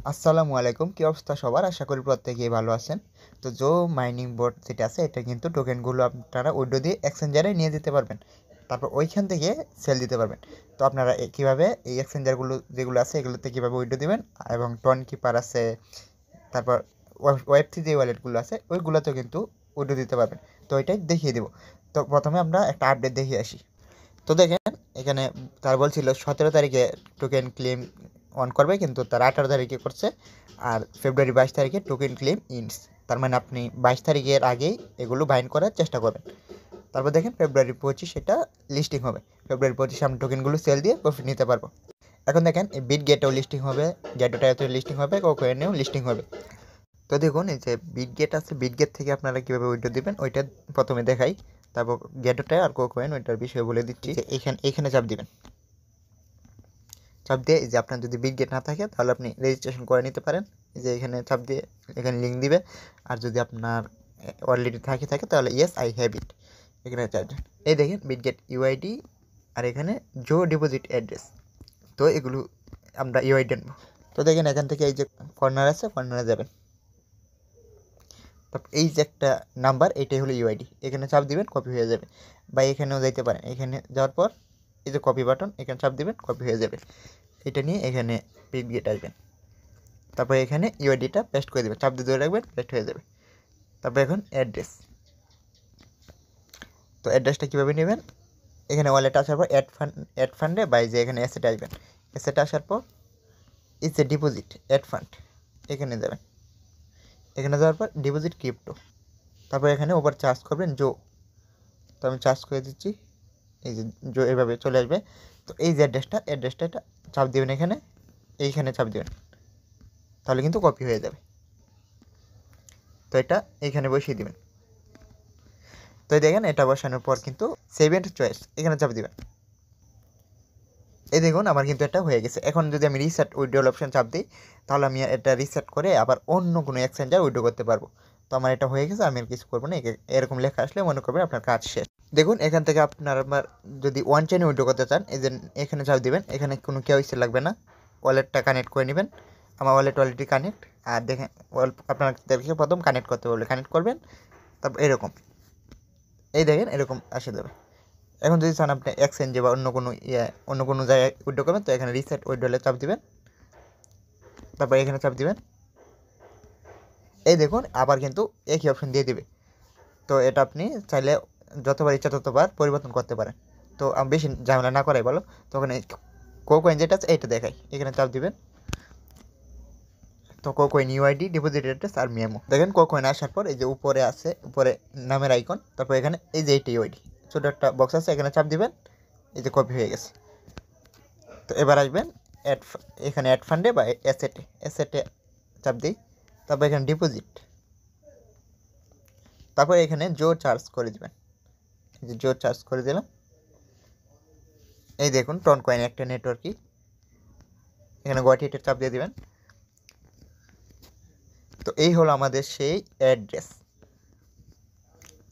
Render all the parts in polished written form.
আসসালামু আলাইকুম, কি অবস্থা সবার? আশা করি প্রত্যেকেই ভালো আছেন। তো মাইনিং বোর্ড যেটা আছে এটা কিন্তু টোকেনগুলো আপনারা উইডো দিয়ে এক্সচেঞ্জারে নিয়ে যেতে পারবেন, তারপর ওইখান থেকে সেল দিতে পারবেন। তো আপনারা কীভাবে এই এক্সচেঞ্জারগুলো যেগুলো আছে এগুলোতে কীভাবে উইডো দিবেন এবং টন কিপার আছে, তারপর ওয়েব3 যে ওয়ালেটগুলো আছে ওইগুলোতেও কিন্তু উইডো দিতে পারবেন। তো ওইটাই দেখিয়ে দেবো। তো প্রথমে আমরা একটা আপডেট দেখিয়ে আসি। তো দেখেন এখানে তার বলছিল 17 তারিখে টোকেন ক্লেম অন করবে, কিন্তু তার 18 তারিখে করছে। আর ফেব্রুয়ারি 22 তারিখে টোকেন ক্লেম ইন্স, তার মানে আপনি 22 তারিখের আগেই এগুলো বাইন্ড করার চেষ্টা করবেন। তারপর দেখেন ফেব্রুয়ারি 25 এটা লিস্টিং হবে। ফেব্রুয়ারি 25 আমরা টোকেনগুলো সেল দিয়ে প্রফিট নিতে পারবো। এখন দেখেন এই বিট গেটেও লিস্টিং হবে, গ্যাটোটাতেও লিস্টিং হবে, কোকোয়েনেও লিস্টিং হবে। তো দেখুন এই যে বিট গেট আছে, বিট গেট থেকে আপনারা কীভাবে উইড্রো দেবেন ওইটা প্রথমে দেখাই, তারপর গ্যাটোটা আর কোকোয়েন ওইটার বিষয়ে বলে দিচ্ছি। যে এখানে চাপ দিবেন, চাপ দিয়ে এই যে আপনার যদি বিট গেট না থাকে তাহলে আপনি রেজিস্ট্রেশন করে নিতে পারেন। এই যে এখানে চাপ দিয়ে এখানে লিঙ্ক দিবে। আর যদি আপনার অলরেডি থাকে তাহলে ইয়েস আই হ্যাভ ইট, এখানে চাপ দেন। এই দেখেন বিট গেট ইউআইডি আর এখানে জো ডিপোজিট অ্যাড্রেস। তো এগুলো আমরা ইউআইডি আনবো। তো দেখেন এখান থেকে এই যে কর্নার আছে, কর্নারে যাবেন। তারপর এই যে একটা নাম্বার, এটাই হলো ইউআইডি, এখানে চাপ দিবেন, কপি হয়ে যাবে। বা এখানেও যাইতে পারেন, এখানে যাওয়ার পর এই যে কপি বাটন, এখানে চাপ দিবেন, কপি হয়ে যাবে। এটা নিয়ে এখানে বিট গেট আসবেন, তারপর এখানে ইউআইডিটা পেস্ট করে দেবেন, চাপ দিয়ে ধরে রাখবেন, পেস্ট হয়ে যাবে। তারপর এখন অ্যাড্রেস। তো অ্যাড্রেসটা কীভাবে নেবেন, এখানে ওয়ালেট আসার পর অ্যাড ফান্ডে বা যে এখানে অ্যাসেটে আসবেন। অ্যাসেটে আসার পর it's a deposit add fund, এখানে যাবেন। এখানে যাওয়ার পর ডিপোজিট ক্রিপ্টো, তারপর এখানে ওভার চার্জ করবেন জো। তো আমি চার্জ করে দিচ্ছি, এই যে জো এভাবে চলে আসবে। তো এই যে অ্যাড্রেসটা এটা চাপ দেবেন, এইখানে চাপ দেবেন, তাহলে কিন্তু কপি হয়ে যাবে। তো এটা এইখানে বসিয়ে দিবেন। তো দেখেন এটা বসানোর পর কিন্তু সেভ এন্ড চয়েস, এখানে চাপ দিবেন। এই দেখুন আমার কিন্তু এটা হয়ে গেছে। এখন যদি আমি রিসেট উইথড্রল অপশন চাপ দিই তাহলে আমি এটা রিসেট করে আবার অন্য কোনো এক্সচেঞ্জার উইথড্র করতে পারবো। তো আমার এটা হয়ে গেছে, আমি আর কিছু করবো না। এরকম লেখা আসলে মনে করবেন আপনার কাজ শেষ। দেখুন এখান থেকে আপনার যদি ওয়ান চেইনে উইথড্র করতে চান, এই যে এখানে চাপ দিবেন, এখানে কোনো কেওয়াইসি লাগবে না, ওয়ালেটটা কানেক্ট করে নেবেন। আমার ওয়ালেট অলরেডি কানেক্ট। আর দেখেন আপনাদেরকে প্রথম কানেক্ট করতে বলবে, কানেক্ট করবেন। তারপর এরকম এই দেখেন এরকম আসে যাবে। এখন যদি চান আপনি এক্সচেঞ্জে বা অন্য কোনো জায়গায় উইথড্র করবেন, তো এখানে রিসেট উইথড্রলে চাপ দিবেন, তারপর এখানে চাপ দিবেন। এই দেখুন আবার কিন্তু একই অপশন দিয়ে দিবে। তো এটা আপনি চাইলে যতবার ইচ্ছা ততবার পরিবর্তন করতে পারেন। তো আমি বেশি ঝামেলা না করাই ভালো। তখন কোকোয়েন যেটা আছে এইটা দেখাই, এখানে চাপ দিবেন। তো কোকোয়েন ইউআইডি ডিপোজিট অ্যাড্রেস আর মেমো। দেখেন কোকোয়েন আসার পর এই যে উপরে আছে, উপরে নামের আইকন, তারপর এখানে এই যে এইটা ইউআইডি ছোটো একটা বক্স আছে, এখানে চাপ দিবেন। এই যে কপি হয়ে গেছে। তো এবার আসবেন এখানে অ্যাড ফান্ডে বা অ্যাসেটে চাপ দিই। তারপর এখানে ডিপোজিট, তারপর এখানে জো চার্জ করে দেবেন। এই যে জো চার্জ করে দিলাম। এই দেখুন টন কয়েন একটা নেটওয়ার্কই, এখানে গোয়াটিটা চাপ দিয়ে দেবেন। তো এই হলো আমাদের সেই অ্যাড্রেস,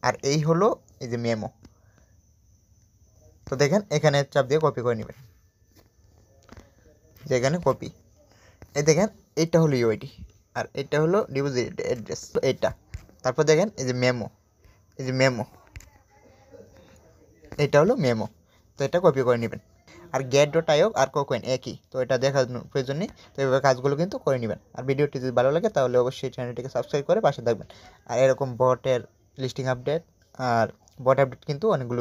আর এই হলো এই যে মেমো। তো দেখেন এখানে চাপ দিয়ে কপি করে নেবেন, যেখানে কপি। এই দেখেন এইটা হলো ইউআইডি আর এটা হলো ডিপোজিট অ্যাড্রেস। তো এইটা তারপর দেখেন এই যে মেমো, এই যে মেমো, এটা হলো মেমো। তো এটা কপি করে নেবেন। আর get.io আর কোকোয়েন একই, তো এটা দেখার প্রয়োজন নেই। তো এইভাবে কাজগুলো কিন্তু করে নেবেন। আর ভিডিওটি যদি ভালো লাগে তাহলে অবশ্যই চ্যানেলটিকে সাবস্ক্রাইব করে পাশে থাকবেন। আর এরকম বটের লিস্টিং আপডেট আর বট আপডেট কিন্তু অনেকগুলো